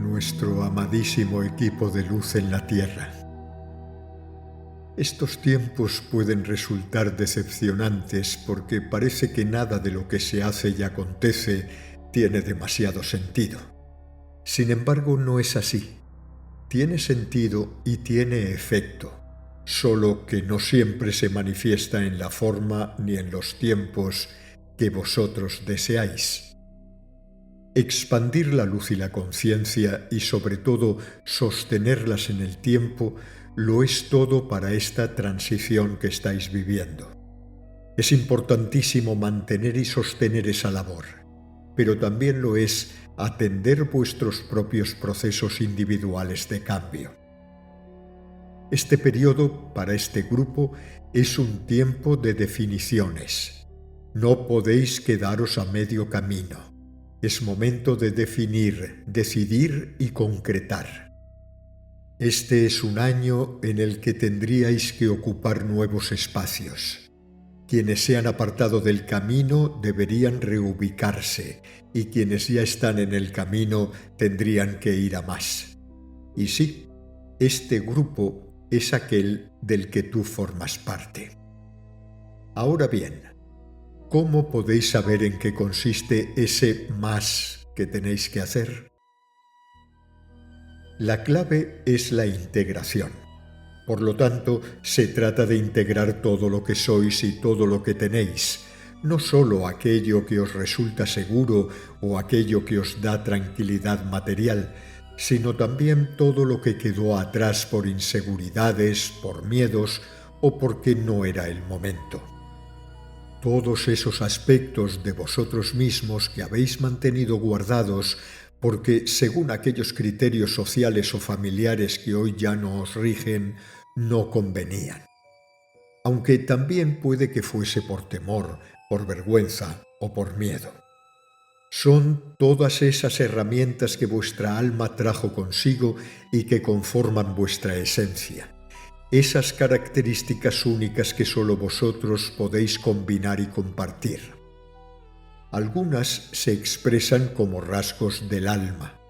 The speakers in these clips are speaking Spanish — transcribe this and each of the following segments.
nuestro amadísimo equipo de luz en la Tierra. Estos tiempos pueden resultar decepcionantes porque parece que nada de lo que se hace y acontece tiene demasiado sentido. Sin embargo, no es así. Tiene sentido y tiene efecto, solo que no siempre se manifiesta en la forma ni en los tiempos que vosotros deseáis. Expandir la luz y la conciencia y sobre todo sostenerlas en el tiempo lo es todo para esta transición que estáis viviendo. Es importantísimo mantener y sostener esa labor, pero también lo es atender vuestros propios procesos individuales de cambio. Este periodo para este grupo es un tiempo de definiciones. No podéis quedaros a medio camino. Es momento de definir, decidir y concretar. Este es un año en el que tendríais que ocupar nuevos espacios. Quienes se han apartado del camino deberían reubicarse y quienes ya están en el camino tendrían que ir a más. Y sí, este grupo es aquel del que tú formas parte. Ahora bien, ¿cómo podéis saber en qué consiste ese más que tenéis que hacer? La clave es la integración. Por lo tanto, se trata de integrar todo lo que sois y todo lo que tenéis, no solo aquello que os resulta seguro o aquello que os da tranquilidad material, sino también todo lo que quedó atrás por inseguridades, por miedos o porque no era el momento. Todos esos aspectos de vosotros mismos que habéis mantenido guardados porque, según aquellos criterios sociales o familiares que hoy ya no os rigen, no convenían. Aunque también puede que fuese por temor, por vergüenza o por miedo. Son todas esas herramientas que vuestra alma trajo consigo y que conforman vuestra esencia. Esas características únicas que solo vosotros podéis combinar y compartir. Algunas se expresan como rasgos del alma.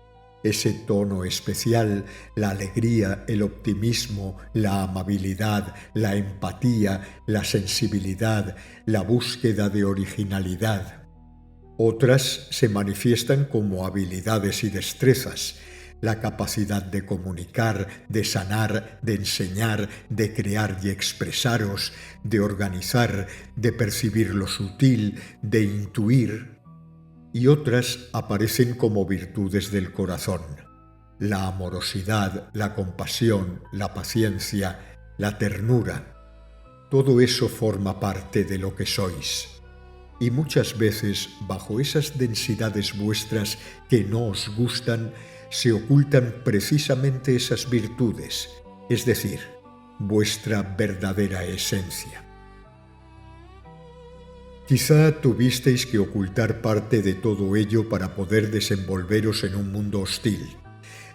Ese tono especial, la alegría, el optimismo, la amabilidad, la empatía, la sensibilidad, la búsqueda de originalidad. Otras se manifiestan como habilidades y destrezas, la capacidad de comunicar, de sanar, de enseñar, de crear y expresaros, de organizar, de percibir lo sutil, de intuir. Y otras aparecen como virtudes del corazón, la amorosidad, la compasión, la paciencia, la ternura. Todo eso forma parte de lo que sois. Y muchas veces, bajo esas densidades vuestras que no os gustan, se ocultan precisamente esas virtudes, es decir, vuestra verdadera esencia. Quizá tuvisteis que ocultar parte de todo ello para poder desenvolveros en un mundo hostil.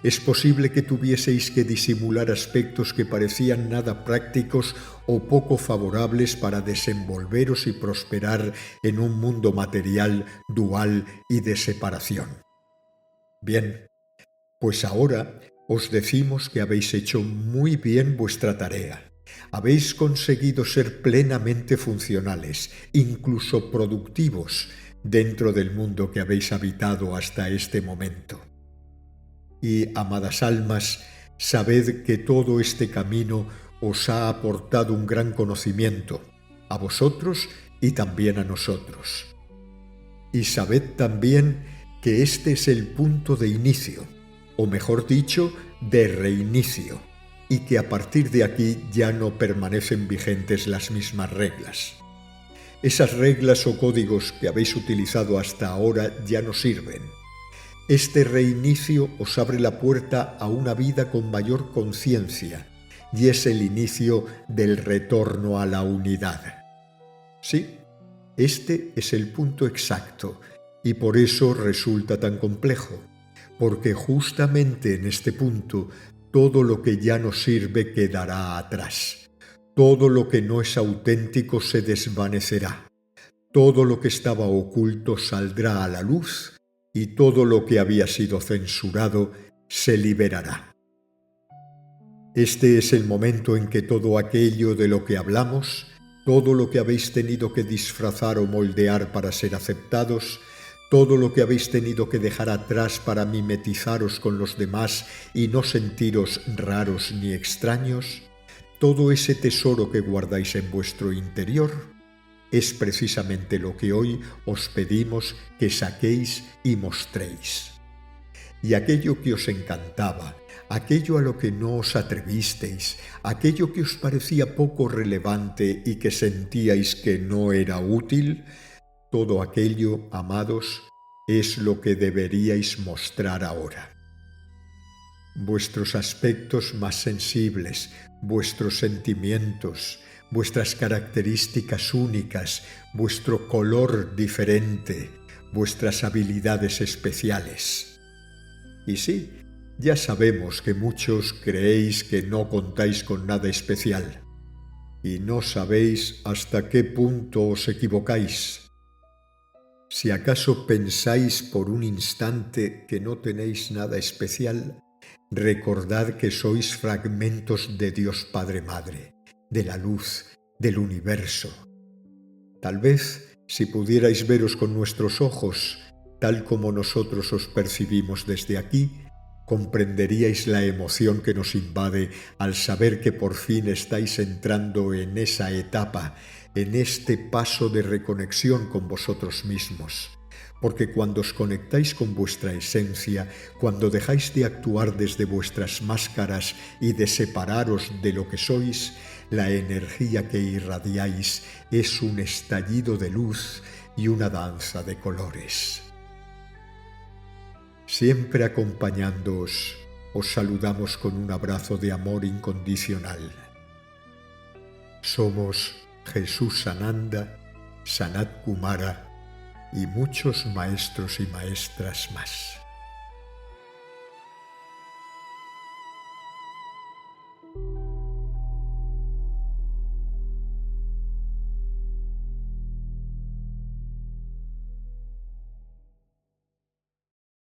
Es posible que tuvieseis que disimular aspectos que parecían nada prácticos o poco favorables para desenvolveros y prosperar en un mundo material, dual y de separación. Bien, pues ahora os decimos que habéis hecho muy bien vuestra tarea. Habéis conseguido ser plenamente funcionales, incluso productivos, dentro del mundo que habéis habitado hasta este momento. Y, amadas almas, sabed que todo este camino os ha aportado un gran conocimiento, a vosotros y también a nosotros. Y sabed también que este es el punto de inicio, o mejor dicho, de reinicio, y que a partir de aquí ya no permanecen vigentes las mismas reglas. Esas reglas o códigos que habéis utilizado hasta ahora ya no sirven. Este reinicio os abre la puerta a una vida con mayor conciencia y es el inicio del retorno a la unidad. Sí, este es el punto exacto y por eso resulta tan complejo, porque justamente en este punto todo lo que ya no sirve quedará atrás. Todo lo que no es auténtico se desvanecerá. Todo lo que estaba oculto saldrá a la luz y todo lo que había sido censurado se liberará. Este es el momento en que todo aquello de lo que hablamos, todo lo que habéis tenido que disfrazar o moldear para ser aceptados, todo lo que habéis tenido que dejar atrás para mimetizaros con los demás y no sentiros raros ni extraños, todo ese tesoro que guardáis en vuestro interior, es precisamente lo que hoy os pedimos que saquéis y mostréis. Y aquello que os encantaba, aquello a lo que no os atrevisteis, aquello que os parecía poco relevante y que sentíais que no era útil, todo aquello, amados, es lo que deberíais mostrar ahora. Vuestros aspectos más sensibles, vuestros sentimientos, vuestras características únicas, vuestro color diferente, vuestras habilidades especiales. Y sí, ya sabemos que muchos creéis que no contáis con nada especial, y no sabéis hasta qué punto os equivocáis. Si acaso pensáis por un instante que no tenéis nada especial, recordad que sois fragmentos de Dios Padre Madre, de la luz, del universo. Tal vez, si pudierais veros con nuestros ojos, tal como nosotros os percibimos desde aquí, comprenderíais la emoción que nos invade al saber que por fin estáis entrando en esa etapa, en este paso de reconexión con vosotros mismos. Porque cuando os conectáis con vuestra esencia, cuando dejáis de actuar desde vuestras máscaras y de separaros de lo que sois, la energía que irradiáis es un estallido de luz y una danza de colores. Siempre acompañándoos, os saludamos con un abrazo de amor incondicional. Somos Jesús Sananda, Sanat Kumara y muchos maestros y maestras más.